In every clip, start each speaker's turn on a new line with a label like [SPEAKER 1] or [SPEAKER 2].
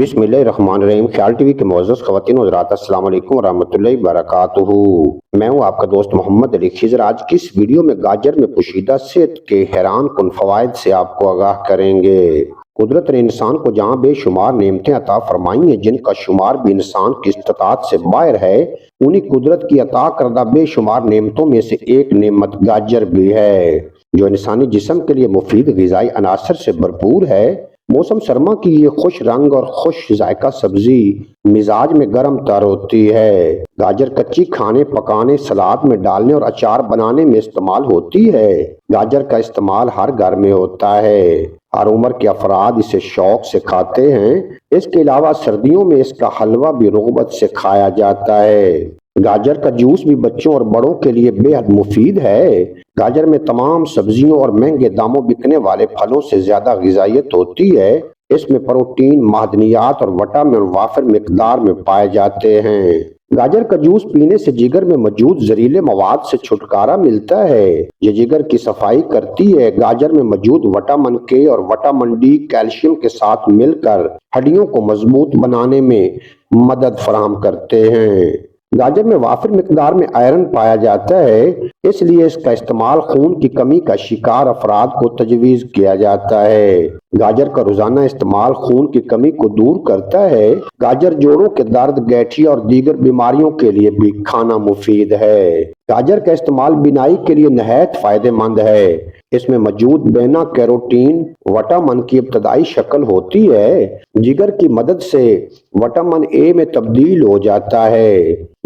[SPEAKER 1] बिस्मिल्लाहिर्रहमानिर्रहीम। ख्याल टीवी के मुअज़्ज़ज़ ख़वातीन व हज़रात, अस्सलाम वालेकुम व रहमतुल्लाहि व बरकातुहू। मैं हूँ आपका दोस्त मोहम्मद अली खिज़र। आज की इस वीडियो में गाजर में पोशीदा सेहत के हैरान कुन फ़वाइद से आपको आगाह करेंगे। कुदरत ने इंसान को जहाँ बेशुमार नेमतें अता फरमाई हैं, जिनका शुमार भी इंसान की इस्तिताअत से बाहर है, उन्हीं कुदरत की अता करदा बेशुमार नेमतों में से एक नेमत गाजर भी है, जो इंसानी जिस्म के लिए मुफीद ग़िज़ाई अनासर से भरपूर है। मौसम सरमा की ये खुश रंग और खुश जायका सब्जी मिजाज में गर्म तर होती है। गाजर कच्ची खाने, पकाने, सलाद में डालने और अचार बनाने में इस्तेमाल होती है। गाजर का इस्तेमाल हर घर में होता है। हर उम्र के अफराद इसे शौक से खाते हैं। इसके अलावा सर्दियों में इसका हलवा भी रुग़बत से खाया जाता है। गाजर का जूस भी बच्चों और बड़ों के लिए बेहद मुफीद है। गाजर में तमाम सब्जियों और महंगे दामों बिकने वाले फलों से ज्यादा ग़िज़ाइयत होती है। इसमें प्रोटीन, मादनियात और विटामिन वाफिर मिकदार में पाए जाते हैं। गाजर का जूस पीने से जिगर में मौजूद जहरीले मवाद से छुटकारा मिलता है। ये जिगर की सफाई करती है। गाजर में मौजूद विटामिन के और विटामिन डी कैल्शियम के साथ मिलकर हड्डियों को मजबूत बनाने में मदद फराहम करते हैं। गाजर में वाफिर मिकदार में आयरन पाया जाता है, इसलिए इसका इस्तेमाल खून की कमी का शिकार अफराद को तजवीज़ किया जाता है। गाजर का रोजाना इस्तेमाल खून की कमी को दूर करता है। गाजर जोड़ों के दर्द, गठिया और दीगर बीमारियों के लिए भी खाना मुफीद है। गाजर का इस्तेमाल बिनाई के लिए नहायत फायदेमंद है। इसमें मौजूद बेना कैरोटीन विटामिन की इब्तदाई शक्ल होती है। जिगर की मदद से विटामिन ए में तब्दील हो जाता है।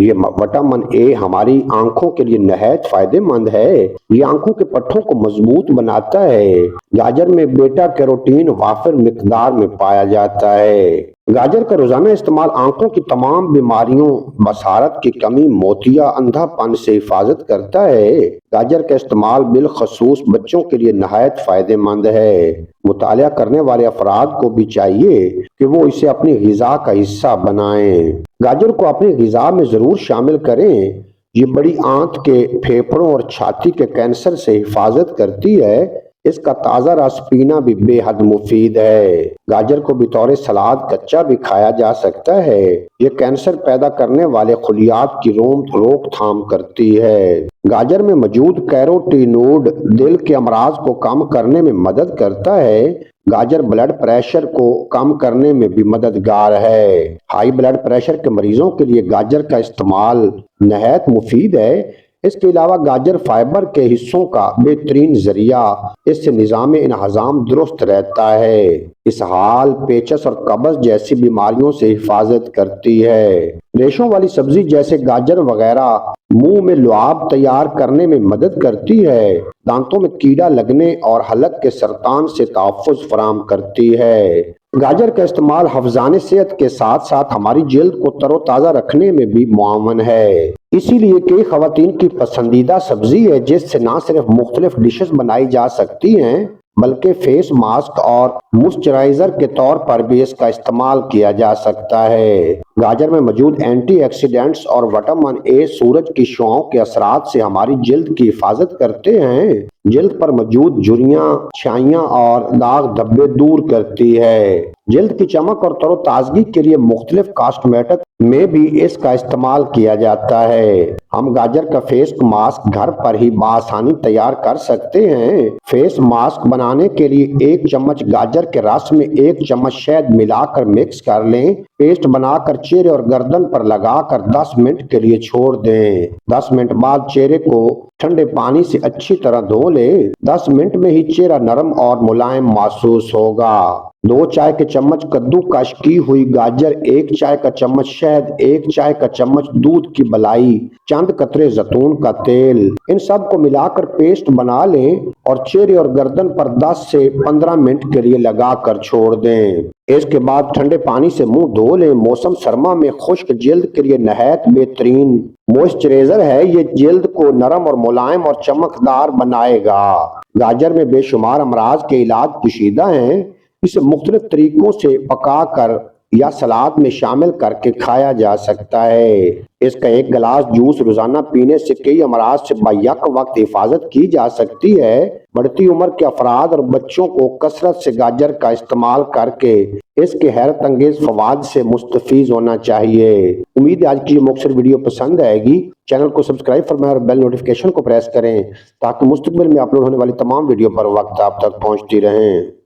[SPEAKER 1] ये विटामिन ए हमारी आंखों के लिए नहायत फायदेमंद है। ये आंखों के पट्टों को मजबूत बनाता है। गाजर में बेटा कैरोटीन वाफिर मिकदार में पाया जाता है। गाजर का रोजाना इस्तेमाल आंखों की तमाम बीमारियों, बसारत की कमी, मोतिया, अंधापन से हिफाजत करता है। गाजर का इस्तेमाल बिलखसूस बच्चों के लिए नहायत फायदेमंद है। मुतालिया करने वाले अफराद को भी चाहिए कि वो इसे अपनी ग़िज़ा का हिस्सा बनाएं। गाजर को अपनी ग़िज़ा में जरूर शामिल करें। ये बड़ी आंत के, फेफड़ों और छाती के कैंसर से हिफाजत करती है। इसका ताज़ा रस पीना भी बेहद मुफीद है। गाजर को बतौर सलाद कच्चा भी खाया जा सकता है। ये कैंसर पैदा करने वाले खुलियात की रोकथाम करती है। गाजर में मौजूद कैरोटीनोइड दिल के अमराज को कम करने में मदद करता है। गाजर ब्लड प्रेशर को कम करने में भी मददगार है। हाई ब्लड प्रेशर के मरीजों के लिए गाजर का इस्तेमाल नहायत मुफीद है। इसके अलावा गाजर फाइबर के हिस्सों का बेहतरीन जरिया, इससे निज़ाम इंहज़ाम दुरुस्त रहता है। इसहाल, पेचस और कब्ज जैसी बीमारियों से हिफाजत करती है। रेशों वाली सब्जी जैसे गाजर वगैरह मुंह में लुआब तैयार करने में मदद करती है। दांतों में कीड़ा लगने और हलक के सरतान से तहफ़्फ़ुज़ फराहम करती है। गाजर का इस्तेमाल हफ्ज़ाने सेहत के साथ साथ हमारी जल्द को तरोताज़ा रखने में भी मुआवन है। इसीलिए कई ख़वातीन की पसंदीदा सब्जी है, जिससे ना सिर्फ मुख्तलिफ डिशेस बनाई जा सकती हैं, बल्कि फेस मास्क और मॉइस्चराइजर के तौर पर भी इसका इस्तेमाल किया जा सकता है। गाजर में मौजूद एंटीऑक्सीडेंट्स और विटामिन ए सूरज की शुआओं के असरात से हमारी जल्द की हिफाजत करते हैं। जल्द पर मौजूद झुर्रियां, छाइयां और दाग धब्बे दूर करती है। जल्द की चमक और तरोताजगी के लिए मुख्तलिफ कॉस्मेटिक में भी इसका इस्तेमाल किया जाता है। हम गाजर का फेस मास्क घर पर ही बआसानी तैयार कर सकते हैं। फेस मास्क बनाने के लिए 1 चम्मच गाजर के रस में 1 चम्मच शहद मिलाकर मिक्स कर लें। पेस्ट बनाकर चेहरे और गर्दन पर लगाकर 10 मिनट के लिए छोड़ दें। 10 मिनट बाद चेहरे को ठंडे पानी से अच्छी तरह धो लें। 10 मिनट में ही चेहरा नरम और मुलायम महसूस होगा। 2 चाय के चम्मच कद्दूकश की हुई गाजर, 1 चाय का चम्मच शहद, 1 चाय का चम्मच दूध की मलाई, चंद कतरे जैतून का तेल, इन सब को मिलाकर पेस्ट बना लें और चेहरे और गर्दन पर 10 से 15 मिनट के लिए लगाकर छोड़ दें। इसके बाद ठंडे पानी से मुंह धो लें। मौसम सरमा में खुश्क जल्द के लिए नहायत बेहतरीन मॉइस्चराइजर है। ये जल्द को नरम और मुलायम और चमकदार बनाएगा। गाजर में बेशुमार अमराज के इलाज पोशीदा हैं। इसे मुख्तलिफ तरीकों से पका कर یا سلاد میں شامل کر کے کھایا جا سکتا ہے۔ اس کا ایک گلاس جوس روزانہ پینے سے کئی امراض سے بیک وقت حفاظت کی جا سکتی ہے۔ بڑھتی عمر کے افراد اور بچوں کو کثرت سے گاجر کا استعمال کر کے اس کے حیرت انگیز فوائد سے مستفیض ہونا چاہیے۔ امید ہے آج کی یہ مختصر ویڈیو پسند آئے گی۔ چینل کو سبسکرائب فرمائیں اور بیل نوٹیفیکیشن کو پریس کریں تاکہ مستقبل میں اپلوڈ ہونے والی تمام ویڈیو پر وقت آپ تک پہنچتی رہیں۔